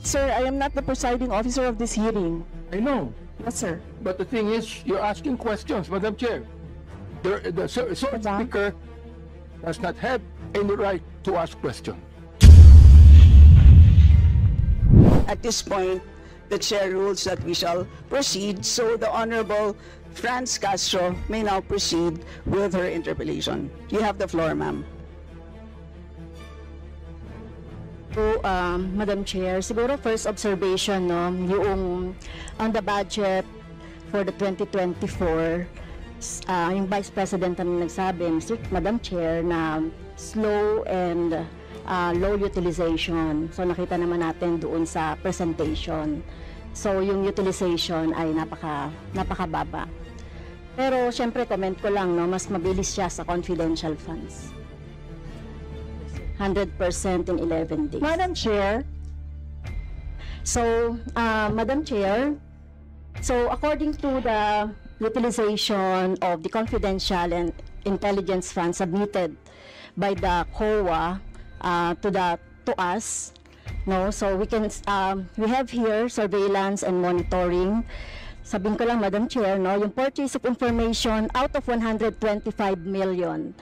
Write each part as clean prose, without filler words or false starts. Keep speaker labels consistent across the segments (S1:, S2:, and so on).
S1: Sir, I am not the presiding officer of this hearing.
S2: I know,
S1: Yes, sir.
S2: but the thing is, you're asking questions, Madam Chair. The speaker does not have any right to ask questions.
S3: At this point, the chair rules that we shall proceed, so the Honorable Franz Castro may now proceed with her interpellation. You have the floor, ma'am.
S4: So, Madam Chair, siguro first observation, no, yung on the budget for the 2024, yung Vice President na nagsabi, Madam Chair, na slow and low utilization. So, nakita naman natin doon sa presentation. So, yung utilization ay napakababa. Pero, syempre, comment ko lang, no, mas mabilis siya sa confidential funds. 100% in 11 days.
S1: Madam Chair.
S4: So, Madam Chair, so according to the utilization of the confidential and intelligence funds submitted by the COA to us, no, so we have here surveillance and monitoring. Sabihin ko lang, Madam Chair, no, yung purchase of information out of 125 million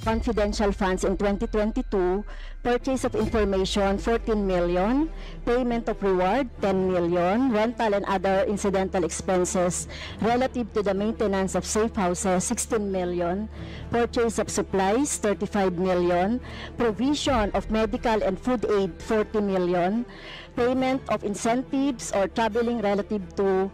S4: confidential funds in 2022, purchase of information 14 million, payment of reward 10 million, rental and other incidental expenses relative to the maintenance of safe houses 16 million, purchase of supplies 35 million, provision of medical and food aid 40 million, payment of incentives or traveling relative to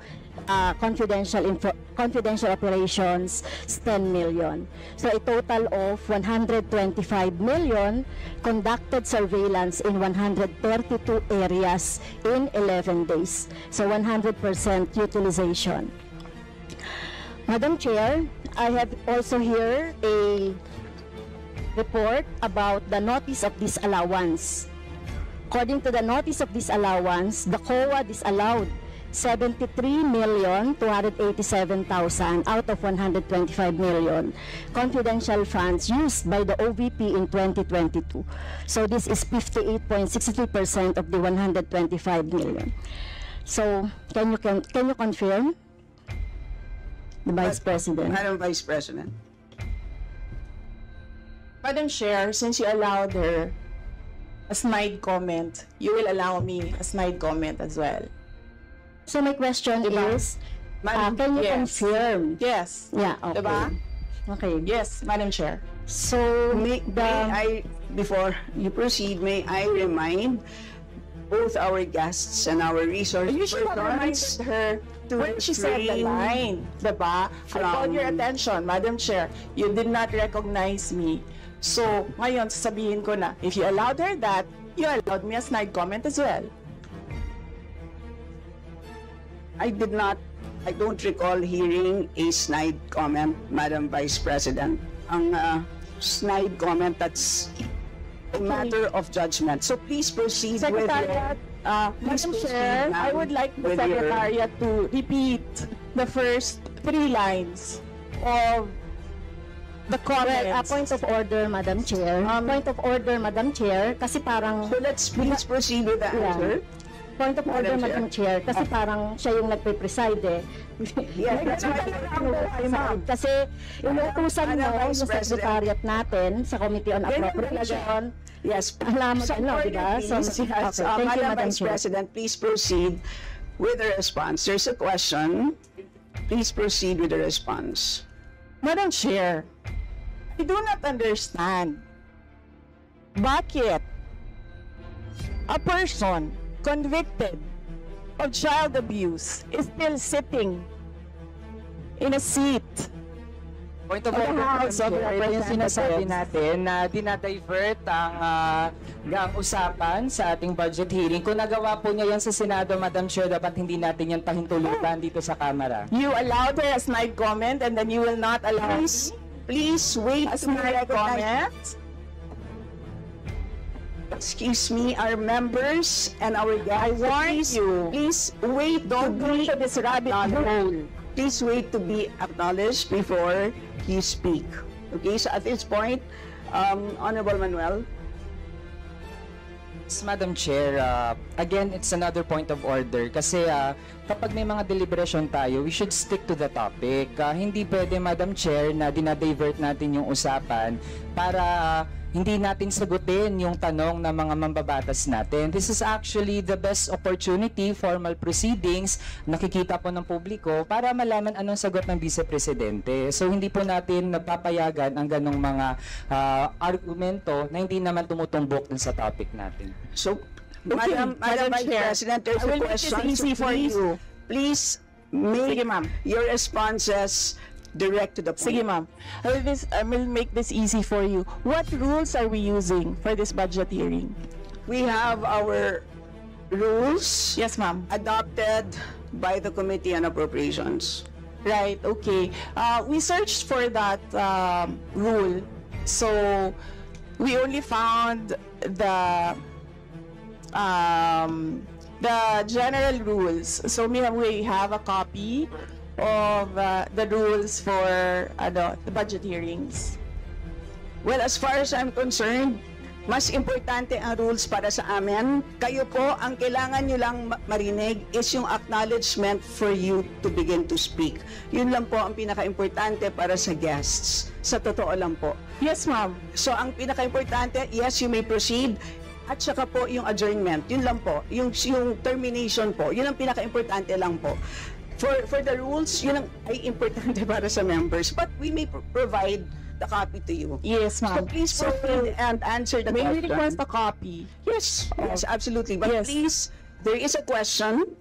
S4: confidential operations 10 million. So a total of 125 million conducted surveillance in 132 areas in 11 days. So 100% utilization. Madam Chair, I have also here a report about the notice of disallowance. According to the notice of disallowance, the COA disallowed 73,287,000 out of 125 million confidential funds used by the OVP in 2022. So this is 58.63% of the 125 million. So can you confirm, the Vice President?
S3: Madam Vice President.
S1: Madam Chair, since you allowed her a snide comment, you will allow me a snide comment as well.
S4: So my question is,
S1: Madam,
S4: can you
S1: yes.
S4: confirm?
S1: Yes.
S4: Yeah, okay.
S1: Diba?
S4: Okay.
S1: Yes, Madam Chair.
S4: So,
S3: Before you proceed, may I remind both our guests and our resource
S1: You should have reminded her when she said the line, diba? I called your attention, Madam Chair. You did not recognize me. So, ngayon, sasabihin ko na, if you allowed her that, you allowed me a snide comment as well.
S3: I don't recall hearing a snide comment, Madam Vice President. Ang snide comment, that's a matter of judgment. So please proceed with
S1: Secretariat,
S3: your...
S1: Madam Chair, I would like the Secretariat to repeat the first 3 lines of the comments.
S4: point of order, Madam Chair. Point of order, Madam Chair, kasi parang...
S3: So let's please proceed with the answer.
S4: Point of order, Madam Chair, kasi parang siya yung nagpe-preside eh.
S3: Yeah, that's why
S4: Kasi inuutusan mo yung secretariat natin sa Committee on Appropriation.
S3: yes,
S4: Alam mo din, no, diba? So,
S3: please,
S4: okay, thank you,
S3: Madam
S4: Madam
S3: Vice
S4: Chair.
S3: President, please proceed with the response. There's a question. Please proceed with the response.
S1: Madam Chair, I do not understand bakit a person convicted of child abuse is still sitting in a seat.
S5: Point of order, yung sinasabi natin na dinadivert ang usapan sa ating budget hearing. Kung nagawa po niya yan sa Senado, Madam Chair, dapat hindi natin yan pahintulutan dito sa Kamara.
S1: You allowed her a snide comment and then you will not allow
S3: Please wait
S1: a
S3: to be
S1: snide comment?
S3: recognized. Excuse me, our members and our guests.
S1: I warn you.
S3: Please wait.
S1: Don't go into this rabbit hole.
S3: Please wait to be acknowledged before you speak. Okay, so at this point, Honorable Manuel.
S5: Madam Chair, again, it's another point of order kasi kapag may mga deliberation tayo, we should stick to the topic. Hindi pwede, Madam Chair, na dinadivert natin yung usapan para hindi natin sagutin yung tanong ng mga mambabatas natin. This is actually the best opportunity, formal proceedings, nakikita po ng publiko para malaman anong sagot ng Vice Presidente. So hindi po natin napapayagan ang ganong mga argumento na hindi naman tumutumbok dun sa topic natin.
S3: So, Madam Vice
S1: Chair,
S3: President, there's
S1: I will
S3: a
S1: make this
S3: question.
S1: easy for you.
S3: Please make
S1: Sige, ma'am.
S3: your responses direct to the point.
S1: Sige, ma'am. I will make this easy for you. What rules are we using for this budget hearing?
S3: We have our rules
S1: Yes, ma'am.
S3: adopted by the Committee on Appropriations.
S1: Right, okay. We searched for that rule. So, we only found the general rules. So, we have a copy of the rules for the budget hearings.
S3: Well, as far as I'm concerned, mas importante ang rules para sa amin. Kayo po, ang kailangan nyo lang marinig is yung acknowledgement for you to begin to speak. Yun lang po ang pinaka-importante para sa guests. Sa totoo lang po.
S1: Yes, ma'am.
S3: So, ang pinaka-importante, yes, you may proceed. At saka po yung adjournment. Yun lang po. Yung termination po. Yun ang pinaka-importante lang po. For the rules, yun ang ay importante para sa members. But we may provide the copy to you.
S1: Yes,
S3: So
S1: ma'am.
S3: please proceed and answer the
S1: May we
S3: question.
S1: request a copy?
S3: Yes, yes, absolutely. But
S1: Yes.
S3: please, there is a question.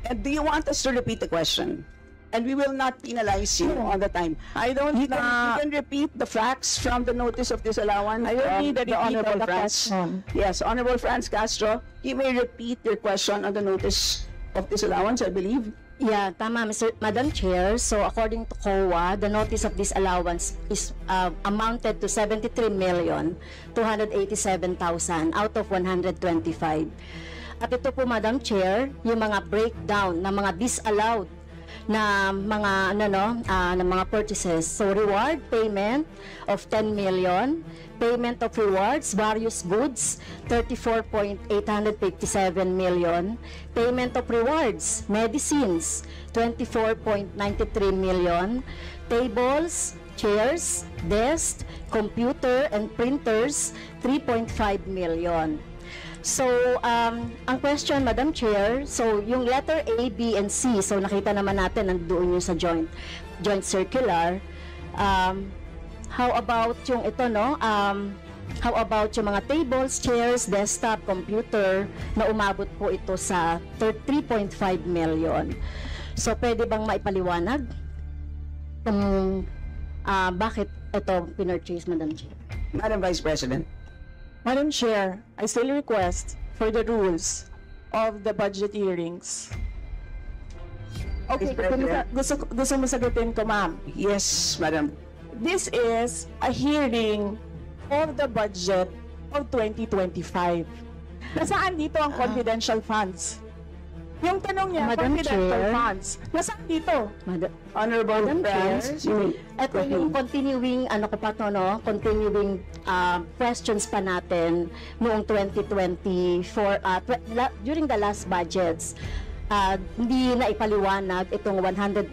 S3: And do you want us to repeat the question? And we will not penalize you all the time.
S1: I don't
S3: You can repeat the facts from the notice of disallowance.
S1: I don't need a
S3: the
S1: repeat
S3: Honorable
S1: of the
S3: Franz.
S1: question.
S3: Yes, Honorable Franz Castro, you may repeat your question on the notice of disallowance, I believe.
S4: Yeah, tama, Madam Chair. So according to COA, the notice of disallowance is amounted to 73,287,000 out of 125. At ito po, Madam Chair, yung mga breakdown ng mga disallowed na mga na mga purchases. So reward payment of 10 million, payment of rewards, various goods, 34.857 million, payment of rewards, medicines, 24.93 million, tables, chairs, desks, computer and printers, 3.5 million. So, ang question, Madam Chair, so yung letter A, B, and C, so nakita naman natin nandoon yung sa joint circular. How about yung ito, no? How about yung mga tables, chairs, desktop, computer, na umabot po ito sa 3.5 million. So, pwede bang maipaliwanag kung bakit ito pinurchase, Madam Chair?
S3: Madam Vice President.
S1: Madam Chair, I still request for the rules of the budget hearings. Okay, gusto mo sagutin ko, ma'am.
S3: Yes, Madam.
S1: This is a hearing of the budget of 2025. Nasaan dito ang confidential funds? Yung tanong niya,
S4: Madam
S1: confidential
S4: Chair.
S1: funds. Nasaan dito?
S3: Honorable
S4: Madam Chair,
S3: Franz.
S4: ito yung continuing, continuing questions pa natin noong 2024, during the last budgets. Hindi na ipaliwanag itong 125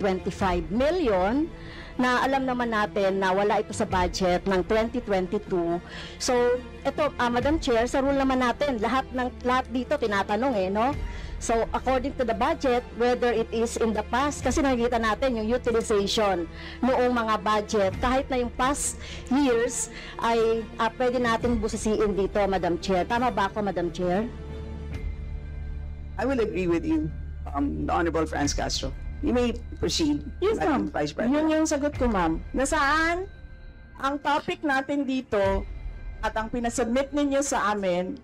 S4: million na alam naman natin na wala ito sa budget ng 2022. So, ito, Madam Chair, sa rule naman natin, lahat dito tinatanong no? So, according to the budget, whether it is in the past, kasi nakikita natin yung utilization noong mga budget, kahit na yung past years, ay pwede natin busisiin dito, Madam Chair. Tama ba ako, Madam Chair?
S3: I will agree with you, the Honorable Franz Castro. You may proceed,
S1: Yes,
S3: Madam
S1: ma'am.
S3: Vice President.
S1: Yun yung sagot ko, ma'am. Nasaan ang topic natin dito at ang pinasubmit ninyo sa amin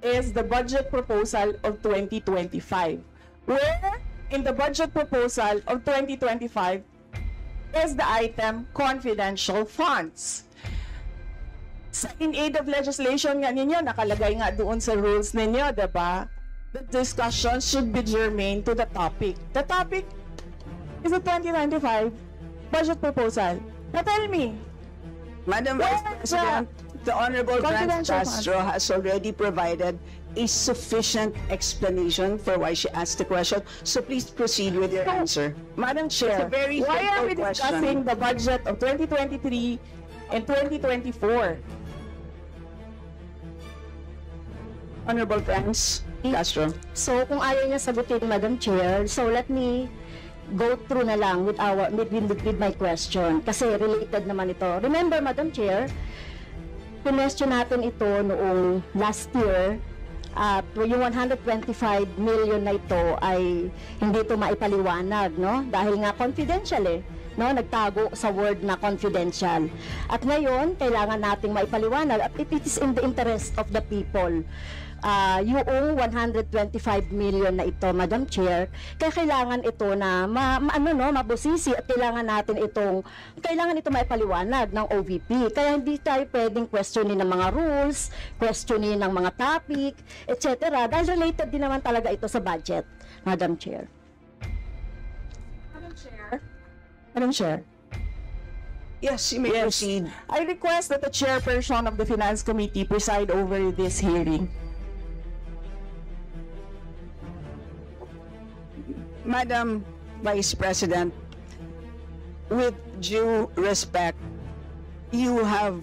S1: is the budget proposal of 2025. Where in the budget proposal of 2025 is the item confidential funds. In aid of legislation nga ninyo, nakalagay nga doon sa rules ninyo, diba? The discussion should be germane to the topic. The topic is the 2025 budget proposal. Now tell me,
S3: Madam Vice President, the Honorable Franz
S1: Confidential
S3: Castro has already provided a sufficient explanation for why she asked the question. So please proceed with your answer.
S1: Madam Chair,
S3: It's a very
S1: why are we
S3: simple question.
S1: discussing the budget of 2023 and 2024?
S3: Honorable friends, Castro.
S4: So kung ayaw niya sagutin, Madam Chair, so let me go through na lang with my question kasi related naman ito. Remember, Madam Chair, pinestyon natin ito noong last year at yung 125 million na ito ay hindi ito maipaliwanag, no? Dahil nga confidential no? Nagtago sa word na confidential. At ngayon, kailangan nating maipaliwanag at it is in the interest of the people. Yung 125 million na ito, Madam Chair, kaya kailangan ito na mabusisi at kailangan ito maipaliwanag ng OVP. Kaya hindi tayo pwedeng questionin ng mga rules, questionin ng mga topic, etc. Dahil related din naman talaga ito sa budget, Madam Chair.
S1: Madam Chair.
S3: Yes, you may proceed.
S1: I request that the chairperson of the Finance Committee preside over this hearing.
S3: Madam Vice President, with due respect, you are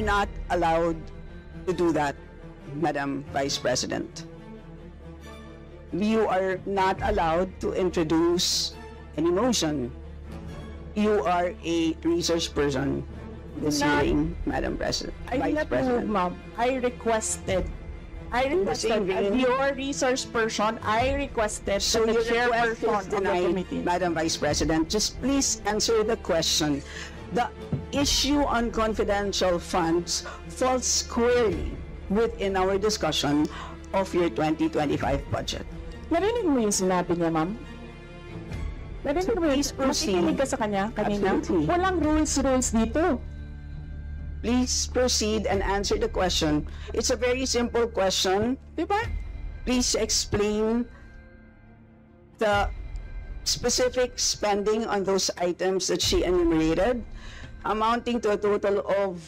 S3: not allowed to do that, Madam Vice President. You are not allowed to introduce any motion. You are a research person this hearing, Madam President.
S1: I did not move, ma'am. I requested as your resource person, I requested
S3: So
S1: that the
S3: your request
S1: chairperson
S3: is
S1: of the
S3: denied,
S1: committee.
S3: Madam Vice President. Just please answer the question. The issue on confidential funds falls squarely within our discussion of your 2025 budget.
S1: Narinig mo yung sinabi niya, ma'am? Narinig mo yung
S3: please proceed.
S1: makikinig ka sa kanya kanina?
S3: Absolutely.
S1: Walang rules dito.
S3: Please proceed and answer the question. It's a very simple question.
S1: Diba?
S3: Please explain the specific spending on those items that she enumerated, amounting to a total of,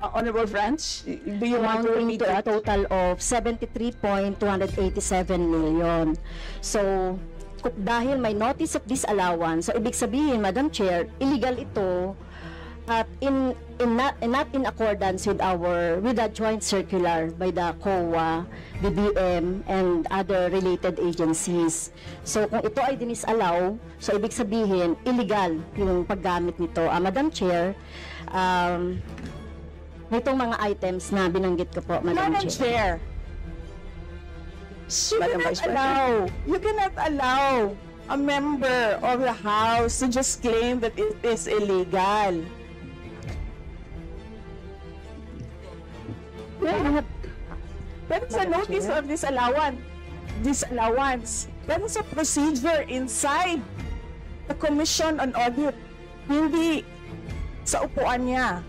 S3: honorable friends, do you want to
S4: Amounting
S3: repeat
S4: to a
S3: that?
S4: total of 73.287 million. So, dahil may notice of disallowance, so ibig sabihin, Madam Chair, illegal ito at not in accordance with the joint circular by the COA, BBM, and other related agencies. So kung ito ay dinisallow, so ibig sabihin illegal yung paggamit nito. Madam Chair, nitong mga items na binanggit ko po, Madam Chair.
S3: Madam Vice President.
S1: You cannot allow a member of the House to just claim that it is illegal. That is a notice of disallowance. That is a procedure inside the Commission on Audit. Hindi sa upuan niya.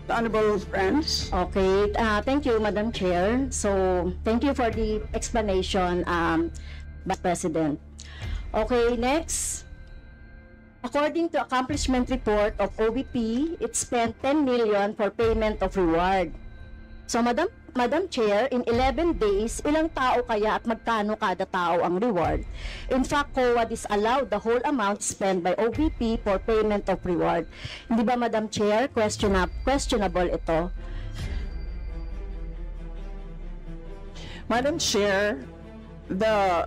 S3: Honorable friends.
S4: Okay, thank you, Madam Chair. So, thank you for the explanation, Vice President. Okay, next. According to accomplishment report of OVP, it spent 10 million for payment of reward. So, Madam Chair, in 11 days, ilang tao kaya at magkano kada tao ang reward? In fact, COA disallowed the whole amount spent by OVP for payment of reward. Hindi ba, Madam Chair, questionable ito?
S1: Madam Chair, the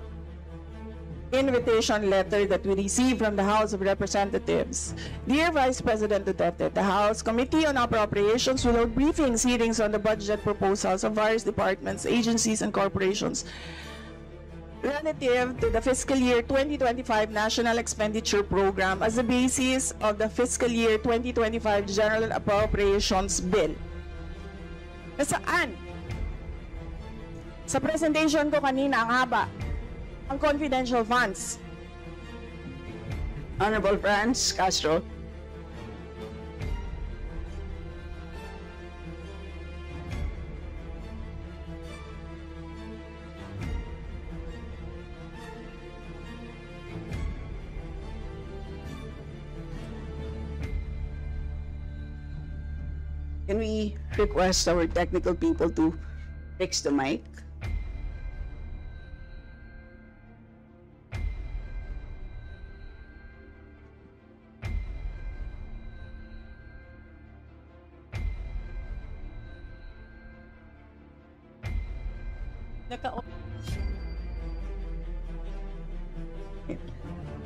S1: invitation letter that we received from the House of Representatives. Dear Vice President Duterte, the House Committee on Appropriations will hold briefings, hearings on the budget proposals of various departments, agencies, and corporations relative to the fiscal year 2025 National Expenditure Program as the basis of the fiscal year 2025 General Appropriations Bill. Nasaan? Sa presentation ko kanina, ang haba. Ang confidential funds.
S3: Honorable friends, Castro. Can we request our technical people to fix the mic?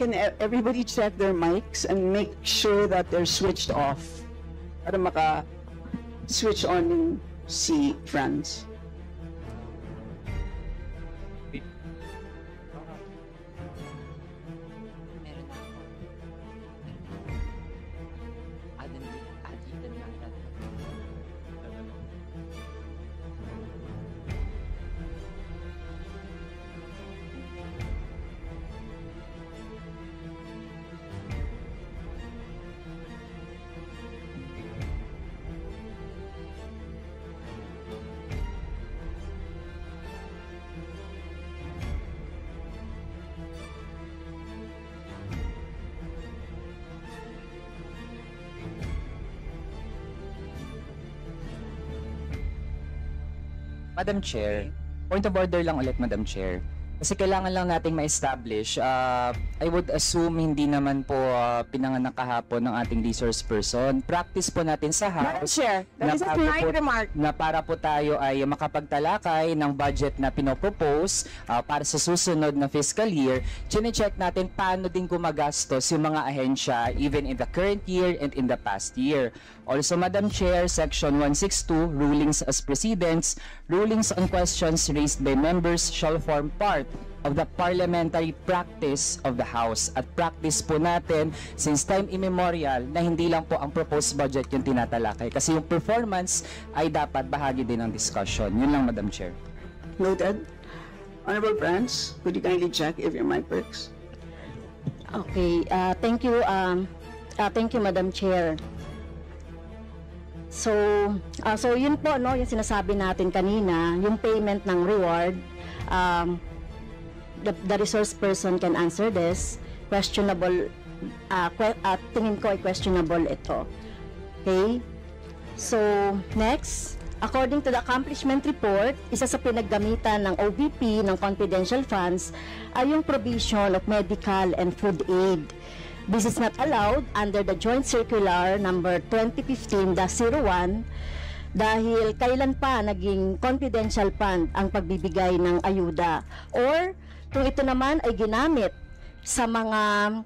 S3: Can everybody check their mics and make sure that they're switched off para maka-switch on yung si Franz?
S5: Madam Chair, point of order lang ulit, Madam Chair. Kasi kailangan lang nating ma-establish. I would assume hindi naman po pinanganak kahapon ng ating resource person. Practice po natin sa
S1: Madam
S5: House
S1: Chair, that is a polite remark.
S5: na para po tayo ay makapagtalakay ng budget na pinopropose para sa susunod na fiscal year. Chine-check natin paano din gumagastos yung mga ahensya even in the current year and in the past year. Also, Madam Chair, Section 162, Rulings as Precedents, rulings on questions raised by members shall form part of the parliamentary practice of the House. At practice po natin since time immemorial na hindi lang po ang proposed budget yung tinatalakay. Kasi yung performance ay dapat bahagi din ng discussion. Yun lang, Madam Chair.
S3: Noted. Honorable Franz, could you kindly check if your mic works?
S4: Okay, thank you, Madam Chair. So yun po, no, yung sinasabi natin kanina, yung payment ng reward, the resource person can answer this. Questionable, tingin ko ay questionable ito. Okay? So, next, according to the accomplishment report, isa sa pinaggamitan ng OVP ng confidential funds ay yung provision of medical and food aid. This is not allowed under the Joint Circular number 2015-01 dahil kailan pa naging confidential fund ang pagbibigay ng ayuda, or kung ito naman ay ginamit sa mga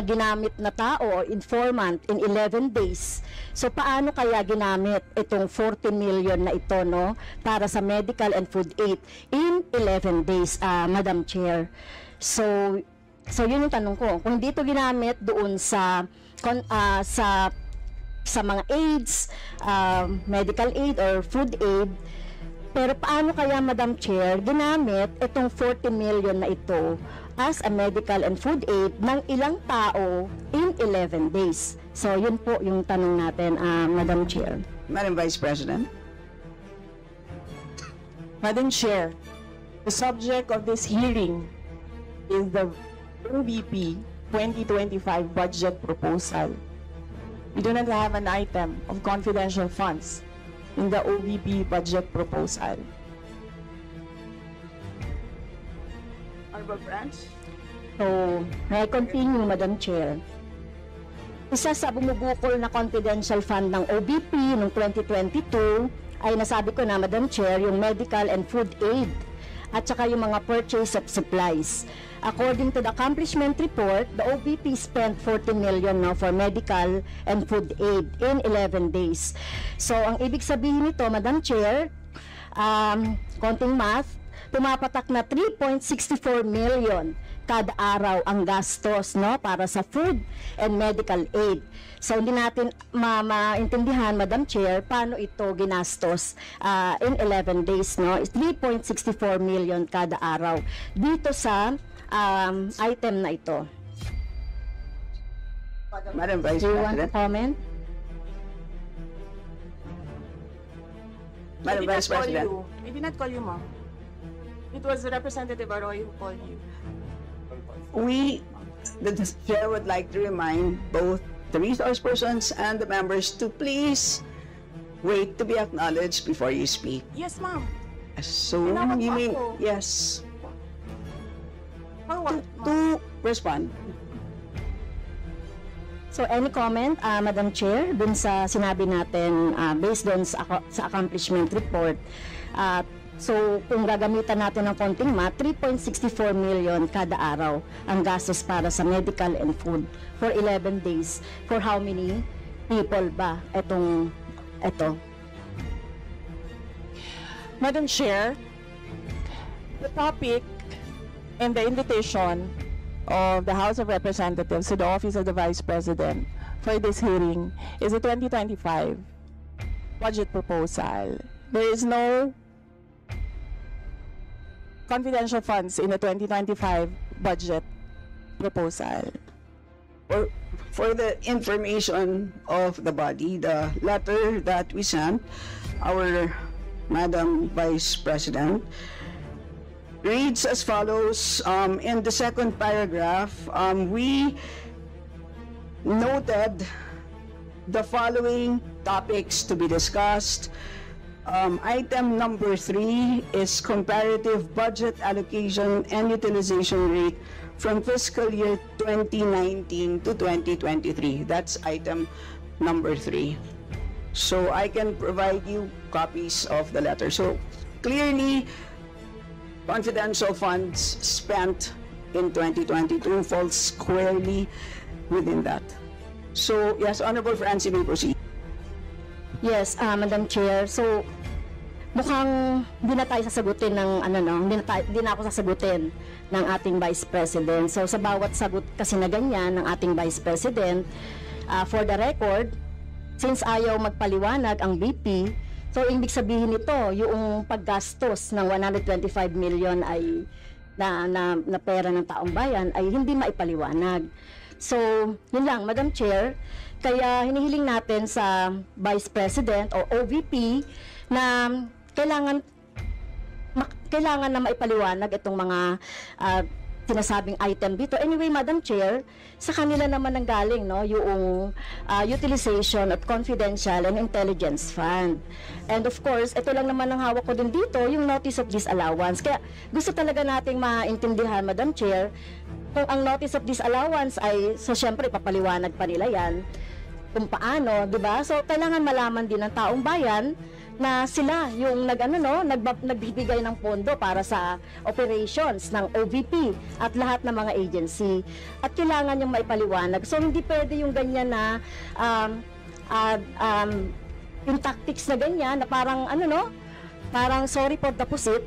S4: ginamit na tao o informant in 11 days. So paano kaya ginamit itong 40 million na ito, no, para sa medical and food aid in 11 days, Madam Chair? So yun yung tanong ko. Kung hindi ito ginamit doon sa mga aids, medical aid or food aid, pero paano kaya, Madam Chair, ginamit itong 40 million na ito as a medical and food aid ng ilang tao in 11 days? So yun po yung tanong natin, Madam Chair.
S3: Madam Vice President.
S1: Madam Chair, the subject of this hearing is the OVP 2025 budget proposal. We do not have an item of confidential funds in the OVP budget proposal.
S3: Honorable Franz.
S4: So, I continue, Madam Chair. Isa sa bumubukol na confidential fund ng OVP noong 2022 ay nasabi ko na, Madam Chair, yung medical and food aid at saka yung mga purchase of supplies. According to the accomplishment report, the OVP spent 40 million for medical and food aid in 11 days. So, ang ibig sabihin nito, Madam Chair, konting math, tumapatak na 3.64 million kada araw ang gastos, no, para sa food and medical aid. So hindi natin maintindihan, Madam Chair, paano ito ginastos in 11 days, no? 3.64 million kada araw dito sa item na ito.
S3: Madam Vice
S4: Do you want to
S3: President.
S4: comment?
S3: Madam Vice President.
S1: We did not call you, ma'am. It was Representative Arroyo who called you.
S3: The chair would like to remind both the resource persons and the members to please wait to be acknowledged before you speak.
S1: Yes, ma'am.
S3: So,
S1: Tinawag
S3: you
S1: mo
S3: mean,
S1: ako.
S3: yes,
S1: For what, ma'am?
S3: to respond.
S4: So any comment, Madam Chair, dun sa sinabi natin based dun sa accomplishment report. So kung gagamitan natin ng konting 3.64 million kada araw ang gastos para sa medical and food for 11 days. For how many people ba ito?
S1: Madam Chair, the topic and the invitation of the House of Representatives to the Office of the Vice President for this hearing is the 2025 budget proposal. There is no confidential funds in the 2025 budget proposal.
S3: For the information of the body, the letter that we sent, our Madam Vice President, reads as follows. In the second paragraph, we noted the following topics to be discussed. Item number 3 is comparative budget allocation and utilization rate from fiscal year 2019 to 2023. That's item number 3. So I can provide you copies of the letter. So clearly, confidential funds spent in 2022 falls squarely within that. So, yes, Honorable Francie, may proceed.
S4: Yes, Madam Chair. So mukhang hindi na tayo sasagutin ng hindi na ako sasagutin ng ating Vice President. So sa bawat sagot kasi na ganyan ng ating Vice President, for the record, since ayaw magpaliwanag ang VP, so, ibig sabihin nito, yung paggastos ng 125 million ay na pera ng taong bayan ay hindi maipaliwanag. So, yun lang, Madam Chair. Kaya hinihiling natin sa Vice President o OVP na kailangan na maipaliwanag itong mga sinasabing item dito. Anyway, Madam Chair, sa kanila naman ang galing, no, yung utilization of confidential and intelligence fund. And of course, ito lang naman ang hawak ko din dito, yung notice of disallowance. Kaya gusto talaga nating maintindihan, Madam Chair, kung ang notice of disallowance ay, so syempre, papaliwanag pa nila yan, kung paano, di ba? So, kailangan malaman din ng taong bayan na sila yung nagbibigay ng pondo para sa operations ng OVP at lahat ng mga agency. At kailangan yung maipaliwanag. So, hindi pwede yung ganyan na yung tactics na ganyan na parang parang sorry for the pusit,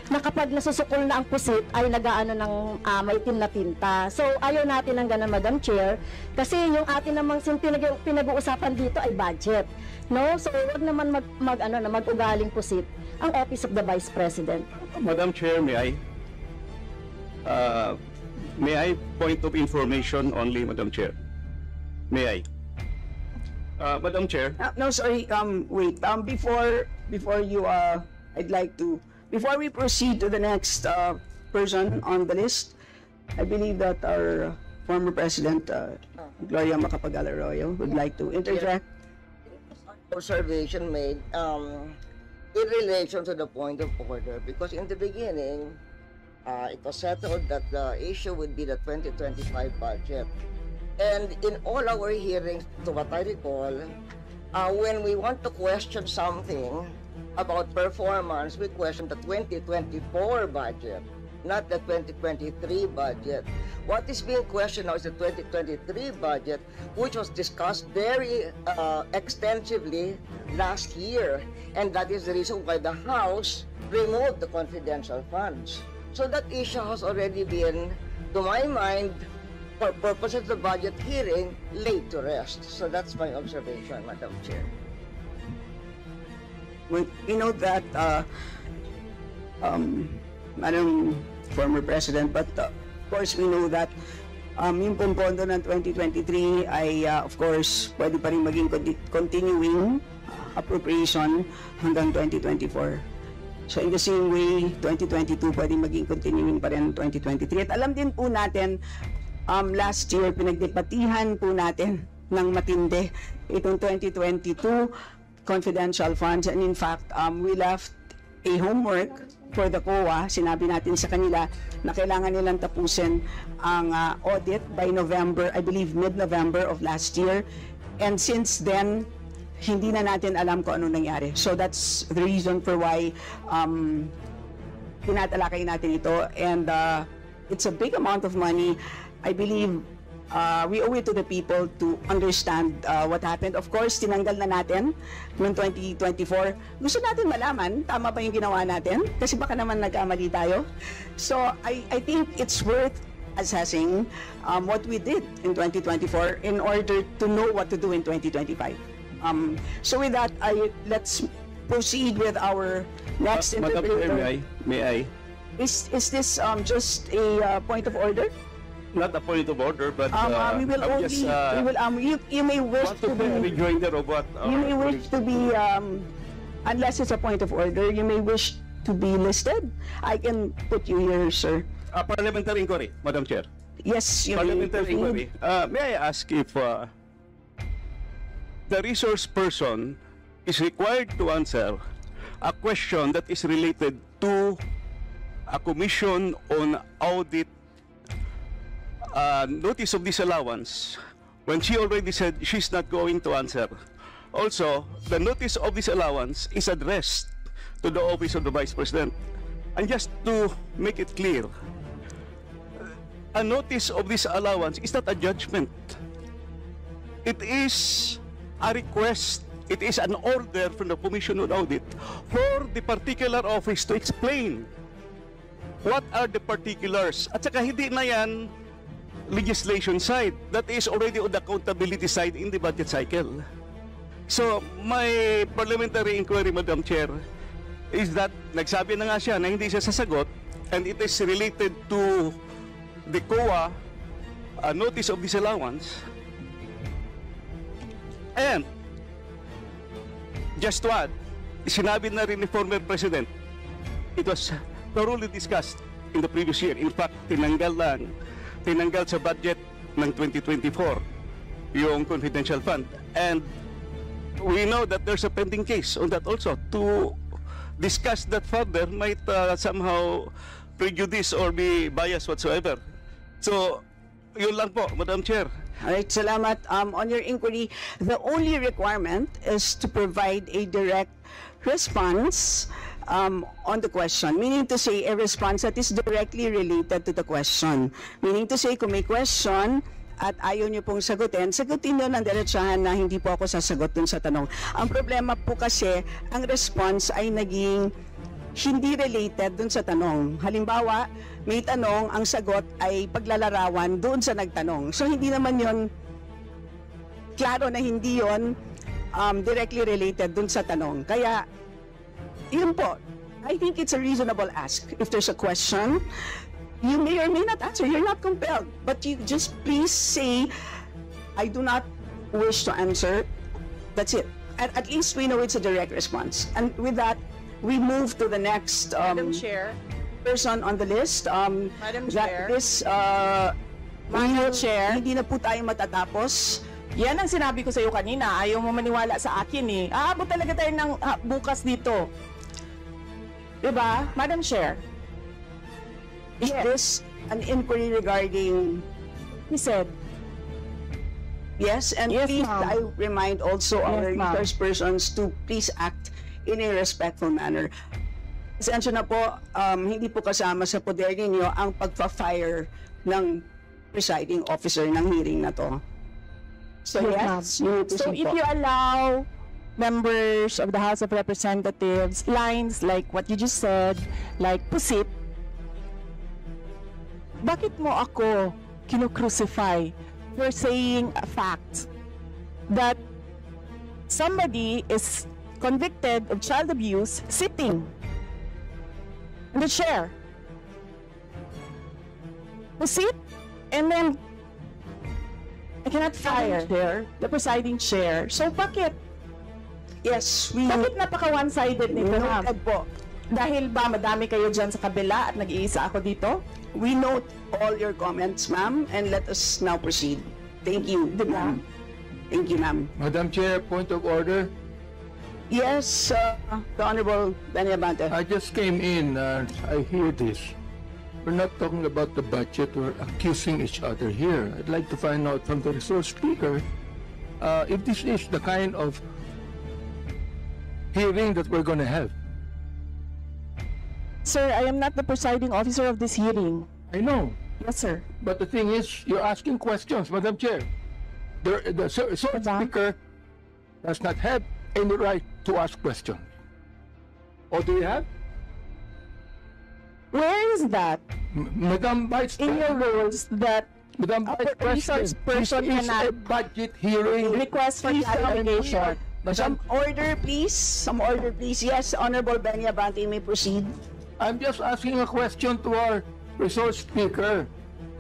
S4: na kapag nasusukol na ang pusit ay nagaano ng maitim na tinta. So ayaw natin ng ganun, Madam Chair, kasi yung atin namang pinag-uusapan dito ay budget. No? So wag naman mag-ugaling pusit ang Office of the Vice President.
S6: Madam Chair, may I point of information only, Madam Chair? May I? Madam Chair.
S3: No, sorry, wait. Before you, I'd like to, before we proceed to the next person on the list, I believe that our former President, Gloria Macapagal-Arroyo, would like to interject.
S7: Observation made in relation to the point of order, because in the beginning, it was settled that the issue would be the 2025 budget. And in all our hearings, to what I recall, when we want to question something about performance, we question the 2024 budget, not the 2023 budget. What is being questioned now is the 2023 budget, which was discussed very extensively last year. And that is the reason why the House removed the confidential funds. So that issue has already been, to my mind, for purposes of the budget hearing, laid to rest. So that's my observation, Madam Chair.
S3: We know that, Madam former President, but of course we know that yung pondo ng 2023 ay of course pwede pa rin maging continuing appropriation hanggang 2024. So in the same way, 2022 pwede maging continuing pa rin 2023. At alam din po natin, last year pinagdebatihan po natin ng matindi itong 2022 confidential funds. And in fact, we left a homework for the COA. Sinabi natin sa kanila na kailangan nilang tapusin ang audit by November, I believe mid-November of last year. And since then, hindi na natin alam kung ano nangyari. So that's the reason for why tinatalakay natin ito. And it's a big amount of money. I believe we owe it to the people to understand what happened. Of course, tinanggal na natin noong 2024. Gusto natin malaman, tama ba yung ginawa natin? Kasi baka naman nagkamali tayo. So I think it's worth assessing what we did in 2024 in order to know what to do in 2025. So with that, let's proceed with our next
S6: Madam Chair,
S3: interview.
S6: may I?
S3: Is this just a point of order?
S6: Not a point of order, but
S3: We will
S6: I'm
S3: only,
S6: just
S3: we will, you may wish
S6: want
S3: to
S6: to be a
S3: be,
S6: rejoinder of what
S3: you may wish to be, unless it's a point of order, you may wish to be listed. I can put you here, sir.
S6: Parliamentary inquiry, Madam Chair.
S3: Yes, you may
S6: Parliamentary inquiry.
S3: proceed.
S6: May I ask if the resource person is required to answer a question that is related to a commission on audit notice of disallowance when she already said she's not going to answer. Also, the notice of disallowance is addressed to the office of the Vice President. And just to make it clear, a notice of disallowance is not a judgment. It is a request. It is an order from the Commission on Audit for the particular office to explain what are the particulars. At saka hindi na yan legislation side. That is already on the accountability side in the budget cycle. So, my parliamentary inquiry, Madam Chair, is that nagsabi na nga siya na hindi siya sasagot, and it is related to the COA notice of disallowance. And just to add, sinabi na rin ni former President, it was thoroughly discussed in the previous year. In fact, tinanggal sa budget ng 2024 yung confidential fund. And we know that there's a pending case on that also. To discuss that further might somehow prejudice or be biased whatsoever. So, yun lang po, Madam Chair.
S3: All right, salamat. On your inquiry, the only requirement is to provide a direct response on the question. Meaning to say, a response that is directly related to the question. Meaning to say, kung may question at ayaw niyo pong sagutin niyo ng diretsahan na hindi po ako sasagot dun sa tanong. Ang problema po kasi, ang response ay naging hindi related dun sa tanong. Halimbawa, may tanong, ang sagot ay paglalarawan doon sa nagtanong. So hindi naman yon klaro na hindi yon directly related dun sa tanong. Kaya, yun po, I think it's a reasonable ask. If there's a question, you may or may not answer. You're not compelled. But you just please say, I do not wish to answer. That's it. At least we know it's a direct response. And with that, we move to the next
S1: Madam Chair.
S3: person on the list.
S1: Madam Chair.
S3: Madam
S1: Chair.
S3: Hindi na po tayo matatapos.
S1: Yan ang sinabi ko sa iyo kanina. Ayaw mo maniwala sa akin eh. Aabot talaga tayo ng bukas dito. Diba? Madam Chair.
S3: Is this an inquiry regarding...
S1: He said.
S3: Yes, and
S1: Yes,
S3: please,
S1: ma'am.
S3: I remind also our
S1: Yes, ma'am.
S3: resource persons to please act in a respectful manner. Pasensya na po, hindi po kasama sa poder ninyo ang pagpa-fire ng presiding officer ng hearing na to. So yes, you
S1: So
S3: proceed
S1: if
S3: po.
S1: you allow members of the House of Representatives lines like what you just said, like pusit, bakit mo ako kinu-crucify for saying a fact that somebody is convicted of child abuse sitting in the chair? Pusit, and then I cannot fire the presiding chair. So bakit?
S3: Yes,
S1: Bakit napaka one-sided nito, ma'am?
S3: noted po.
S1: Dahil ba madami kayo dyan sa kabila at nag-iisa ako dito?
S3: We note all your comments, ma'am, and let us now proceed. Thank you, ma'am. Thank you, ma'am.
S2: Madam Chair, point of order.
S3: Yes, the Honorable Benny Abante.
S2: I just came in and I hear this. We're not talking about the budget, we're accusing each other here. I'd like to find out from the resource speaker if this is the kind of hearing that we're going to have.
S1: Sir, I am not the presiding officer of this hearing.
S2: I know,
S1: Yes, sir.
S2: but the thing is, you're asking questions, Madam Chair. The resource speaker does not have any right to ask questions. Or do you have?
S1: Where is that
S2: Madam Vice
S1: in your
S2: President,
S1: rules that
S2: Madam
S1: a
S2: Vice
S1: resource
S2: President,
S1: person
S2: this is a
S1: cannot
S2: budget hearing.
S1: request for clarification?
S3: Some order, please. Some order, please. Yes, Honorable Benny Abante, may proceed.
S2: I'm just asking a question to our resource speaker,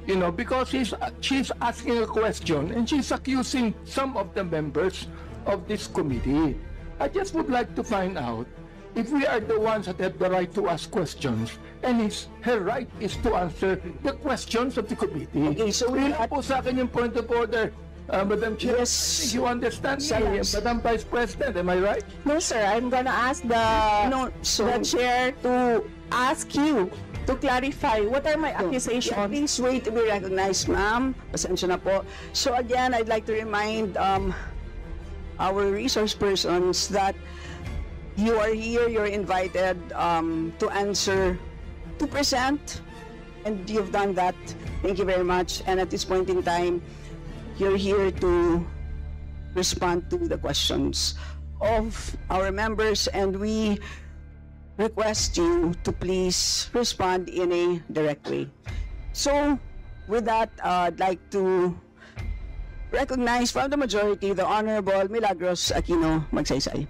S2: you know, because she's asking a question and she's accusing some of the members of this committee. I just would like to find out if we are the ones that have the right to ask questions and her right is to answer the questions of the committee.
S3: Okay, so we
S2: Yun po sa akin yung point of order, Madam Chair.
S3: Yes.
S2: You understand me,
S3: Yes.
S2: Madam Vice President, am I right?
S1: No, sir. I'm gonna ask the chair to ask you to clarify what are my accusations.
S3: Yeah, please wait to be recognized, ma'am. Pasensya na po. So again, I'd like to remind our resource persons that you are here, you're invited to answer, to present, and you've done that. Thank you very much. And at this point in time, you're here to respond to the questions of our members, and we request you to please respond in a direct way. So, with that, I'd like to recognize from the majority the Honorable Milagros Aquino Magsaysay.